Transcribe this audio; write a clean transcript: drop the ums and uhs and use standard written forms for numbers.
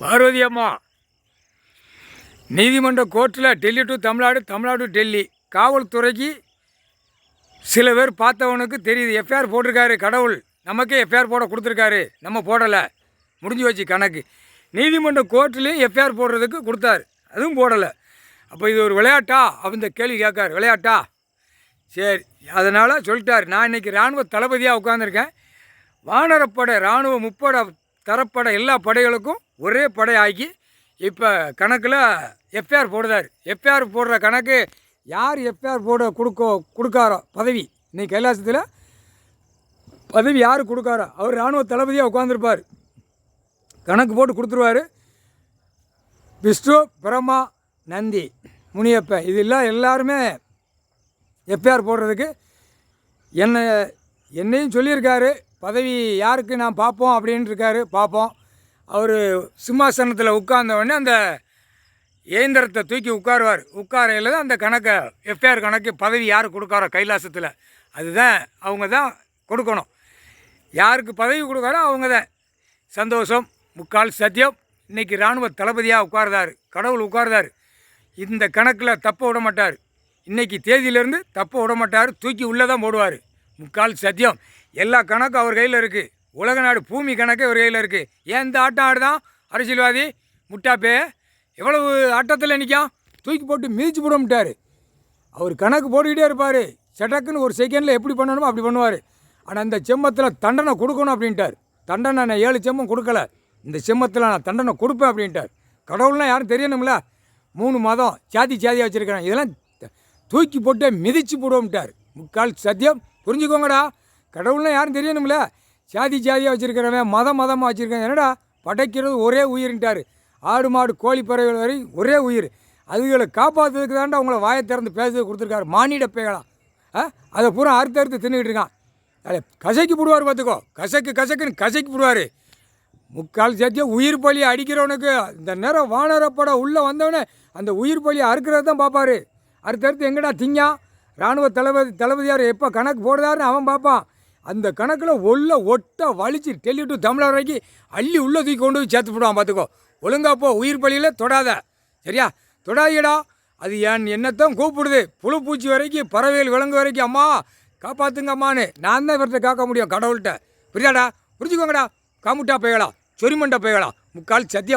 பார்வதி அம்மா நீதிமன்ற கோர்ட்டில் டெல்லி டு தமிழ்நாடு, தமிழ்நாடு டு டெல்லி காவல்துறைக்கு சில பேர் பார்த்தவனுக்கு தெரியுது. எஃப்ஐஆர் போட்டிருக்காரு கடவுள், நமக்கே எஃப்ஐஆர் போட கொடுத்துருக்காரு, நம்ம போடலை, முடிஞ்சு வச்சு கணக்கு. நீதிமன்ற கோர்ட்லேயும் எஃப்ஐஆர் போடுறதுக்கு கொடுத்தாரு, அதுவும் போடலை. அப்போ இது ஒரு விளையாட்டா அப்படின்னு கேள்வி கேட்காரு. விளையாட்டா? சரி, அதனால் சொல்லிட்டார், நான் இன்றைக்கி இராணுவ தளபதியாக உட்காந்துருக்கேன். வானரப்படை, இராணுவ முப்படை தரப்படை எல்லா படைகளுக்கும் ஒரே படை ஆக்கி இப்போ கணக்கில் எஃப்ஐஆர் போடுதார். எஃப்ஐஆர் போடுற கணக்கு யார் எஃப்ஐஆர் கொடுக்காரோ பதவி, இன்றைக்கி கைலாசத்தில் பதவி யார் கொடுக்காரோ அவர் இராணுவ தளபதியாக உட்காந்துருப்பார். கணக்கு போட்டு கொடுத்துருவார். விஷ்ணு, பிரம்மா, நந்தி, முனியப்பன் இதெல்லாம் எல்லாருமே எஃப்ஐஆர் போடுறதுக்கு என்னையும் சொல்லியிருக்காரு. பதவி யாருக்கு நான் பார்ப்போம் அப்படின்னு இருக்காரு. பார்ப்போம். அவர் சிம்மாசனத்தில் உட்கார்ந்தவொடனே அந்த இயந்திரத்தை தூக்கி உட்காருவார். உட்காரையில் தான் அந்த கணக்கை, எஃப்ஐஆர் கணக்கு பதவி யார் கொடுக்காரோ கைலாசத்தில், அதுதான் அவங்க தான் கொடுக்கணும். யாருக்கு பதவி கொடுக்காரோ அவங்க தான். சந்தோஷம், முக்கால் சத்தியம். இன்றைக்கி இராணுவ தளபதியாக உட்கார்ந்தார், கடவுள் உட்கார்ந்தார். இந்த கணக்கில் தப்ப விட மாட்டார். இன்றைக்கி தேதியிலேருந்து தப்ப விட மாட்டார். தூக்கி உள்ளே தான் போடுவார். முக்கால் சத்தியம். எல்லா கணக்கும் அவர் கையில் இருக்குது. உலக நாடு பூமி கணக்கு அவர் கையில் இருக்குது. ஏன் இந்த ஆட்டம் ஆடுதான் அரசியல்வாதி முட்டாப்பே? எவ்வளவு ஆட்டத்தில் நிற்கான், தூக்கி போட்டு மிதிச்சு போடமாட்டார். அவர் கணக்கு போட்டுக்கிட்டே இருப்பார். சட்டக்குன்னு ஒரு செகண்டில் எப்படி பண்ணணுமோ அப்படி பண்ணுவார். ஆனால் அந்த செம்மத்தில் தண்டனை கொடுக்கணும் அப்படின்ட்டார். தண்டனை நான் 7 செம்மம் கொடுக்கல, இந்த செம்மத்தில் நான் தண்டனை கொடுப்பேன் அப்படின்ட்டார். கடவுள்னால் யாரும் தெரியணும்ல. 3 மதம் சாதியாக வச்சுருக்கிறேன், இதெல்லாம் தூக்கி போட்டு மிதித்து போடுவோம்ட்டார். முக்கால் சத்தியம். புரிஞ்சுக்கோங்கடா, கடவுள்னால் யாரும் தெரியணும்ல. சாதியாக வச்சுருக்கிறவன் மதமாக வச்சுருக்கேன். என்னடா படைக்கிறது ஒரே உயிர்ன்ட்டார். ஆடு மாடு கோழி பறவைகள் வரை ஒரே உயிர். அதுகளை காப்பாற்றுறதுக்கு தாண்டா அவங்கள வாயை திறந்து பேசுறது கொடுத்துருக்காரு. மானிட பேகலாம் அதை பூரா அறுத்து தின்னுக்கிட்டு இருக்கான். அதை கசைக்கு போடுவார். பார்த்துக்கோ, கசக்குன்னு கசைக்கு போடுவார். முக்கால் சத்தியம். உயிர் பலியை அடிக்கிறவனுக்கு இந்த நேரம் வானரப்பட உள்ளே வந்தவனே அந்த உயிர் பலியை அறுக்கிறது தான் பார்ப்பார். அறுத்து எங்கடா திங்கா இராணுவ தளபதியார் எப்போ கணக்கு போடுதாருன்னு அவன் பார்ப்பான். அந்த கணக்கில் ஒட்ட வலிச்சு டெல்லி டு தமிழ்நாடு வரைக்கும் அள்ளி உள்ளே தூக்கி கொண்டு போய் சேர்த்து போடுவான். பார்த்துக்கோ, ஒழுங்காப்போ. உயிர் பலியில் தொடாத, சரியா? தொடாதீடா. அது என்னத்தான் கூப்பிடுது. புழு பூச்சி வரைக்கும், பறவைகள் விலங்கு வரைக்கும், அம்மா காப்பாற்றுங்க அம்மான்னு நான் தான் இவர்கிட்ட காக்க முடியும், கடவுள்கிட்ட. புரியாடா? புரிஞ்சுக்கோங்கடா. காமுட்டா பேயலாம், சொரிமண்டா பேயலாம். முக்கால் சத்தியம்.